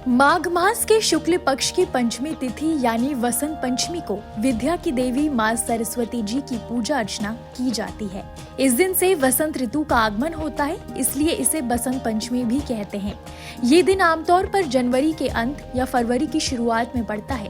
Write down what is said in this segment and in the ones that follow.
माघ मास के शुक्ल पक्ष की पंचमी तिथि यानी वसंत पंचमी को विद्या की देवी मां सरस्वती जी की पूजा अर्चना की जाती है। इस दिन से वसंत ऋतु का आगमन होता है, इसलिए इसे बसंत पंचमी भी कहते हैं। ये दिन आमतौर पर जनवरी के अंत या फरवरी की शुरुआत में पड़ता है।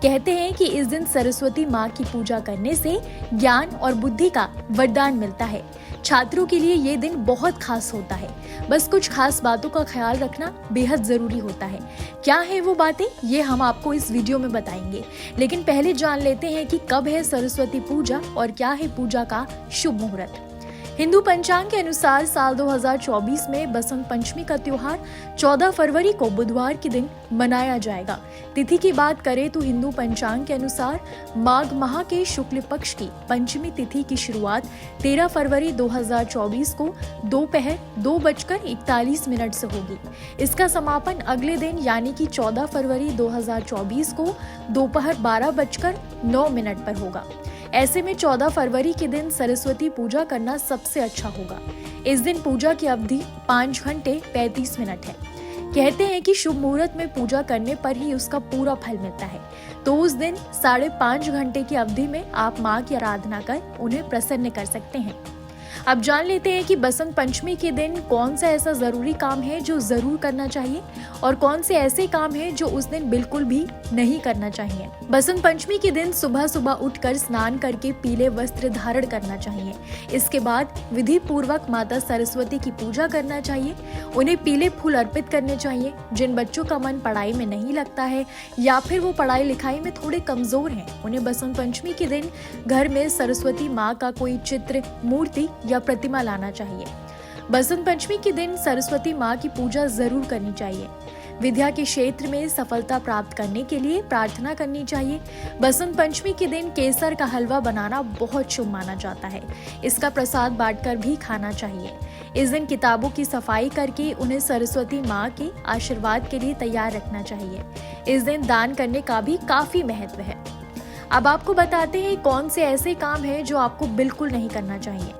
कहते हैं कि इस दिन सरस्वती माँ की पूजा करने से ज्ञान और बुद्धि का वरदान मिलता है। छात्रों के लिए ये दिन बहुत खास होता है। बस कुछ खास बातों का ख्याल रखना बेहद जरूरी होता है। क्या है वो बातें, ये हम आपको इस वीडियो में बताएंगे। लेकिन पहले जान लेते हैं कि कब है सरस्वती पूजा और क्या है पूजा का शुभ मुहूर्त। हिंदू पंचांग के अनुसार साल 2024 में बसंत पंचमी का त्योहार 14 फरवरी को बुधवार के दिन मनाया जाएगा। तिथि की बात करें तो हिंदू पंचांग के अनुसार माघ माह के शुक्ल पक्ष की पंचमी तिथि की शुरुआत 13 फरवरी 2024 को दोपहर 2:41 से होगी। इसका समापन अगले दिन यानी कि 14 फरवरी 2024 को दोपहर 12:09 पर होगा। ऐसे में 14 फरवरी के दिन सरस्वती पूजा करना सबसे अच्छा होगा। इस दिन पूजा की अवधि 5 घंटे 35 मिनट है। कहते हैं कि शुभ मुहूर्त में पूजा करने पर ही उसका पूरा फल मिलता है। तो उस दिन 5.5 घंटे की अवधि में आप माँ की आराधना कर उन्हें प्रसन्न कर सकते हैं। अब जान लेते हैं कि बसंत पंचमी के दिन कौन सा ऐसा जरूरी काम है जो जरूर करना चाहिए और कौन से ऐसे काम हैं जो उस दिन बिल्कुल भी नहीं करना चाहिए। बसंत पंचमी के दिन सुबह सुबह उठकर स्नान करके पीले वस्त्र धारण करना चाहिए। इसके बाद विधि पूर्वक माता सरस्वती की पूजा करना चाहिए। उन्हें पीले फूल अर्पित करने चाहिए। जिन बच्चों का मन पढ़ाई में नहीं लगता है या फिर वो पढ़ाई लिखाई में थोड़े कमजोर हैं, उन्हें बसंत पंचमी के दिन घर में सरस्वती माँ का कोई चित्र, मूर्ति या प्रतिमा लाना चाहिए। बसंत पंचमी के दिन सरस्वती माँ की पूजा जरूर करनी चाहिए। विद्या के क्षेत्र में सफलता प्राप्त करने के लिए प्रार्थना करनी चाहिए। बसंत पंचमी के दिन केसर का हलवा बनाना बहुत शुभ माना जाता है। इसका प्रसाद बांटकर भी खाना चाहिए। इस दिन किताबों की सफाई करके उन्हें सरस्वती माँ के आशीर्वाद के लिए तैयार रखना चाहिए। इस दिन दान करने का भी काफी महत्व है। अब आपको बताते हैं कौन से ऐसे काम हैं जो आपको बिल्कुल नहीं करना चाहिए।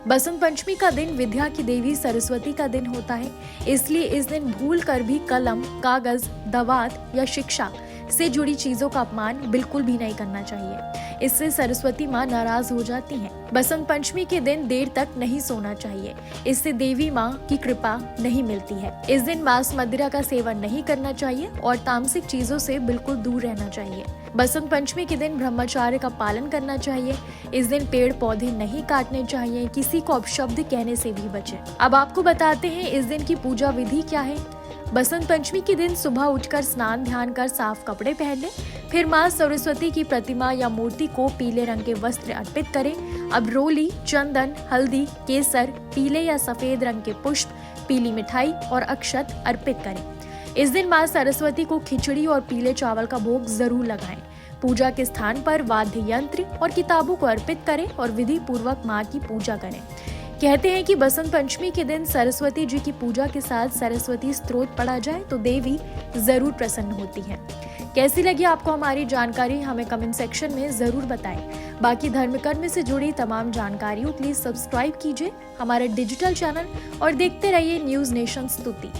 बसंत पंचमी का दिन विद्या की देवी सरस्वती का दिन होता है, इसलिए इस दिन भूल कर भी कलम, कागज, दवात या शिक्षा से जुड़ी चीजों का अपमान बिल्कुल भी नहीं करना चाहिए। इससे सरस्वती माँ नाराज हो जाती हैं। बसंत पंचमी के दिन देर तक नहीं सोना चाहिए। इससे देवी माँ की कृपा नहीं मिलती है। इस दिन मांस मदिरा का सेवन नहीं करना चाहिए और तामसिक चीजों से बिल्कुल दूर रहना चाहिए। बसंत पंचमी के दिन ब्रह्मचर्य का पालन करना चाहिए। इस दिन पेड़ पौधे नहीं काटने चाहिए। किसी को अपशब्द कहने से भी बचें। अब आपको बताते हैं इस दिन की पूजा विधि क्या है। बसंत पंचमी के दिन सुबह उठकर स्नान ध्यान कर साफ कपड़े पहन लें। फिर माँ सरस्वती की प्रतिमा या मूर्ति को पीले रंग के वस्त्र अर्पित करें। अब रोली, चंदन, हल्दी, केसर, पीले या सफेद रंग के पुष्प, पीली मिठाई और अक्षत अर्पित करें। इस दिन माँ सरस्वती को खिचड़ी और पीले चावल का भोग जरूर लगाएं। पूजा के स्थान पर वाद्य यंत्र और किताबों को अर्पित करें और विधि पूर्वक माँ की पूजा करें। कहते हैं कि बसंत पंचमी के दिन सरस्वती जी की पूजा के साथ सरस्वती स्तोत्र पढ़ा जाए तो देवी जरूर प्रसन्न होती हैं। कैसी लगी आपको हमारी जानकारी, हमें कमेंट सेक्शन में जरूर बताएं। बाकी धर्म कर्म से जुड़ी तमाम जानकारियों के लिए सब्सक्राइब कीजिए हमारा डिजिटल चैनल और देखते रहिए न्यूज नेशन स्तुति।